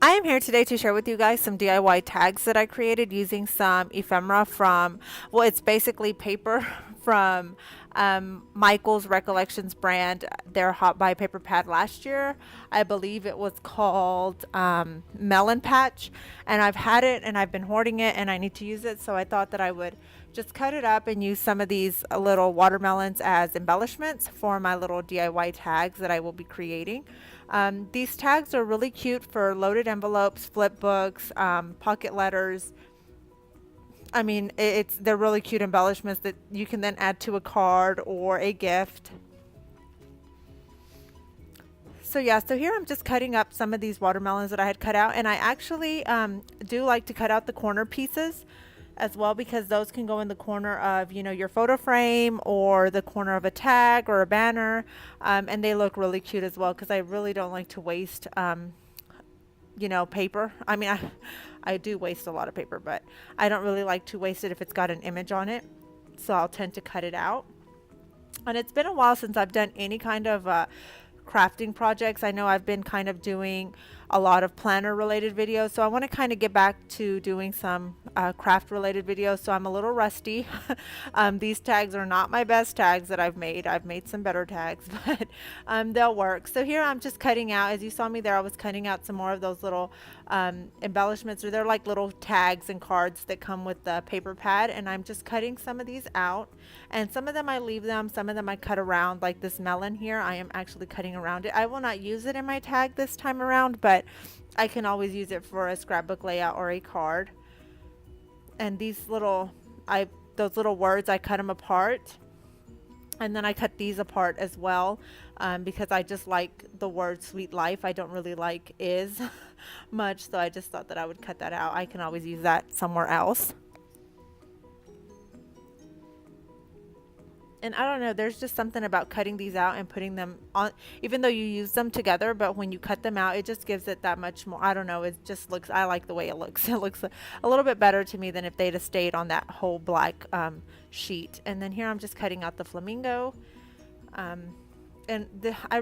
I am here today to share with you guys some DIY tags that I created using some ephemera from, well, it's basically paper from Michael's Recollections brand. Their Hot Buy paper pad last year. I believe it was called Melon Patch. And I've had it and I've been hoarding it and I need to use it. So I thought that I would just cut it up and use some of these little watermelons as embellishments for my little DIY tags that I will be creating. These tags are really cute for loaded envelopes, flip books, pocket letters. I mean, they're really cute embellishments that you can then add to a card or a gift. So yeah, so here I'm just cutting up some of these watermelons that I had cut out, and I actually do like to cut out the corner pieces as well because those can go in the corner of your photo frame or the corner of a tag or a banner, and they look really cute as well because I really don't like to waste paper. I mean, I do waste a lot of paper, but I don't really like to waste it if it's got an image on it, so I'll tend to cut it out. And it's been a while since I've done any kind of crafting projects. I know I've been kind of doing a lot of planner related videos, so I want to kind of get back to doing some craft related videos, so I'm a little rusty. These tags are not my best tags that I've made some better tags, but they'll work. So here I'm just cutting out, as you saw me there, I was cutting out some more of those little embellishments, or they're like little tags and cards that come with the paper pad, and I'm just cutting some of these out, and some of them I leave them, some of them I cut around, like this melon here I am actually cutting around it. I will not use it in my tag this time around, but I can always use it for a scrapbook layout or a card. And those little words, I cut them apart, and then I cut these apart as well, because I just like the word sweet life. I don't really like is much, so I just thought that I would cut that out. I can always use that somewhere else. And I don't know, there's just something about cutting these out and putting them on, even though you use them together, but when you cut them out, it just gives it that much more. I don't know, it just looks, I like the way it looks. It looks a little bit better to me than if they'd have stayed on that whole black sheet. And then here I'm just cutting out the flamingo. I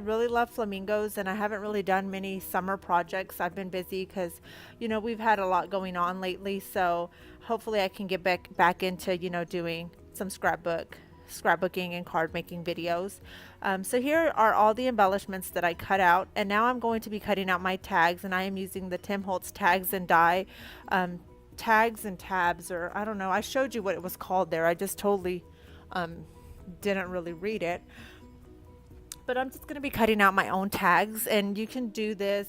really love flamingos, and I haven't really done many summer projects. I've been busy because we've had a lot going on lately, so hopefully I can get back into doing some scrapbooking and card making videos. So here are all the embellishments that I cut out, and now I'm going to be cutting out my tags, and I am using the Tim Holtz tags and die tags and tabs, or I don't know, I showed you what it was called there. I just totally didn't really read it, but I'm just going to be cutting out my own tags, and you can do this.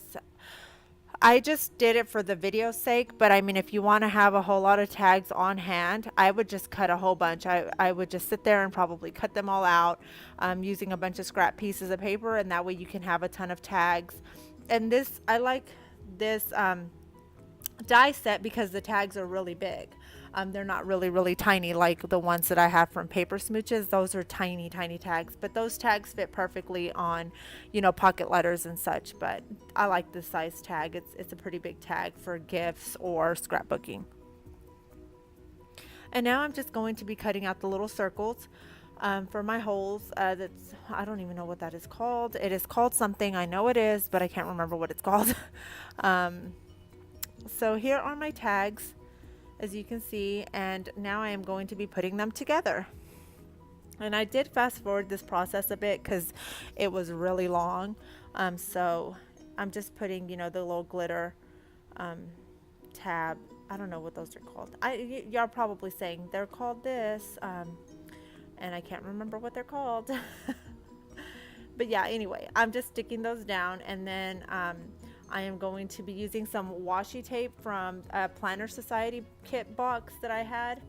I just did it for the video's sake, but I mean, if you want to have a whole lot of tags on hand, I would just cut a whole bunch. I would just sit there and probably cut them all out using a bunch of scrap pieces of paper, and that way you can have a ton of tags. And I like this die set because the tags are really big. They're not really tiny like the ones that I have from Paper Smooches. Those are tiny tags, but those tags fit perfectly on pocket letters and such. But I like this size tag. It's a pretty big tag for gifts or scrapbooking. And now I'm just going to be cutting out the little circles for my holes. I don't even know what that is called. It is called something, I know it is, but I can't remember what it's called. So here are my tags, as you can see, and now I am going to be putting them together. And I did fast forward this process a bit because it was really long. So I'm just putting the little glitter tab. I don't know what those are called. Y'all probably saying they're called this, and I can't remember what they're called. But yeah, anyway, I'm just sticking those down, and then I am going to be using some washi tape from a Planner Society kit box that I had,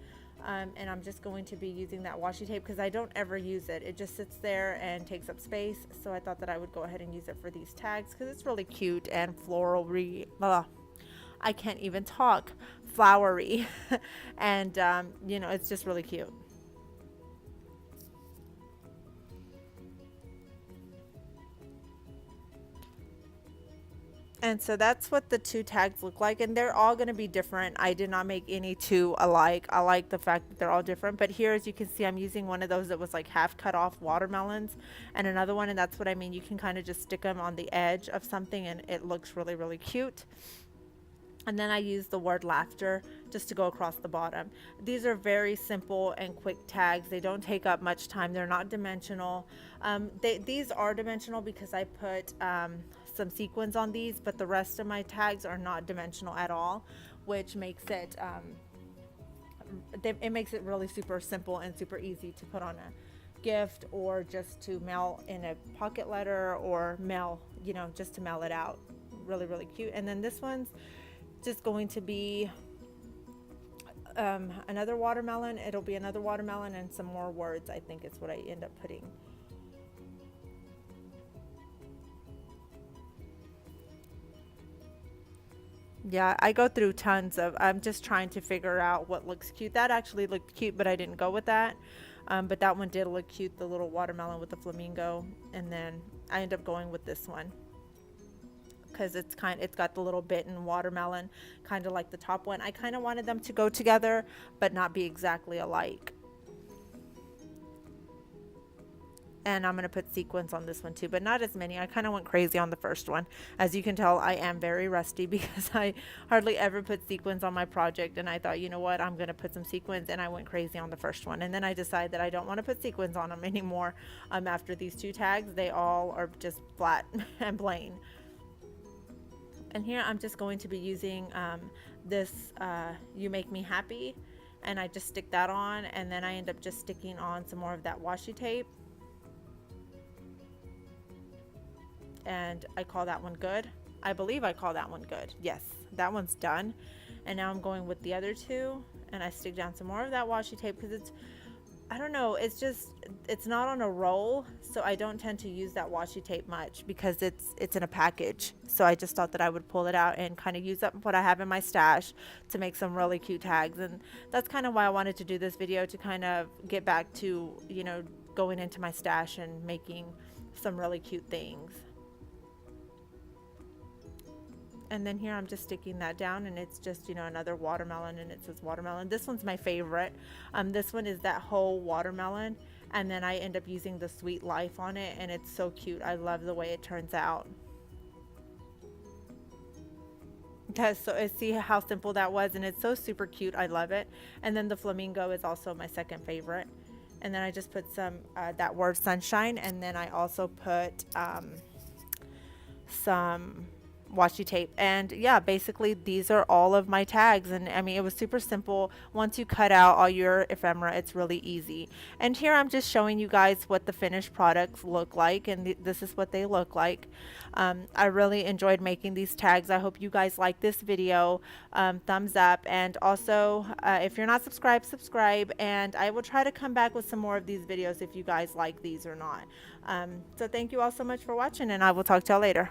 and I'm just going to be using that washi tape because I don't ever use it. It just sits there and takes up space, so I thought that I would go ahead and use it for these tags because it's really cute and floral-y. I can't even talk. Flowery. And it's just really cute. And so that's what the two tags look like, and they're all going to be different. I did not make any two alike. I like the fact that they're all different, but here, as you can see, I'm using one of those that was like half cut off watermelons, and another one, and that's what I mean. You can kind of just stick them on the edge of something and it looks really cute. And then I use the word laughter just to go across the bottom. These are very simple and quick tags. They don't take up much time. They're not dimensional. These are dimensional because I put some sequins on these, but the rest of my tags are not dimensional at all, which makes it it makes it really super simple and super easy to put on a gift, or just to mail in a pocket letter, or mail, you know, just to mail it out. Really, really cute. And then this one's just going to be another watermelon. It'll be another watermelon and some more words, I think is what I end up putting. Yeah, I go through tons of, I'm just trying to figure out what looks cute. That actually looked cute, but I didn't go with that. But that one did look cute, the little watermelon with the flamingo. And then I end up going with this one because it's got the little bitten watermelon, kind of like the top one. I kind of wanted them to go together, but not be exactly alike. And I'm going to put sequins on this one too, but not as many. I kind of went crazy on the first one. As you can tell, I am very rusty because I hardly ever put sequins on my project, and I thought, you know what, I'm going to put some sequins, and I went crazy on the first one. And then I decided that I don't want to put sequins on them anymore. After these two tags, they all are just flat and plain. And here I'm just going to be using this You Make Me Happy, and I just stick that on, and then I end up just sticking on some more of that washi tape. And I call that one good. I believe I call that one good. Yes, that one's done. And now I'm going with the other two, and I stick down some more of that washi tape because it's, I don't know, it's not on a roll, so I don't tend to use that washi tape much because it's in a package. So I just thought that I would pull it out and kind of use up what I have in my stash to make some really cute tags. And that's kind of why I wanted to do this video, to kind of get back to, you know, going into my stash and making some really cute things. And then here I'm just sticking that down, and it's just, you know, another watermelon, and it says watermelon. This one's my favorite. This one is that whole watermelon, and then I end up using the Sweet Life on it, and it's so cute. I love the way it turns out. Because, so see how simple that was, and it's so super cute. I love it. And then the flamingo is also my second favorite. And then I just put some that word sunshine, and then I also put some washi tape. And yeah, basically these are all of my tags, and I mean, it was super simple. Once you cut out all your ephemera, it's really easy. And here I'm just showing you guys what the finished products look like, and this is what they look like. I really enjoyed making these tags. I hope you guys like this video. Thumbs up, and also if you're not subscribed, subscribe, and I will try to come back with some more of these videos if you guys like these or not. So thank you all so much for watching, and I will talk to y'all later.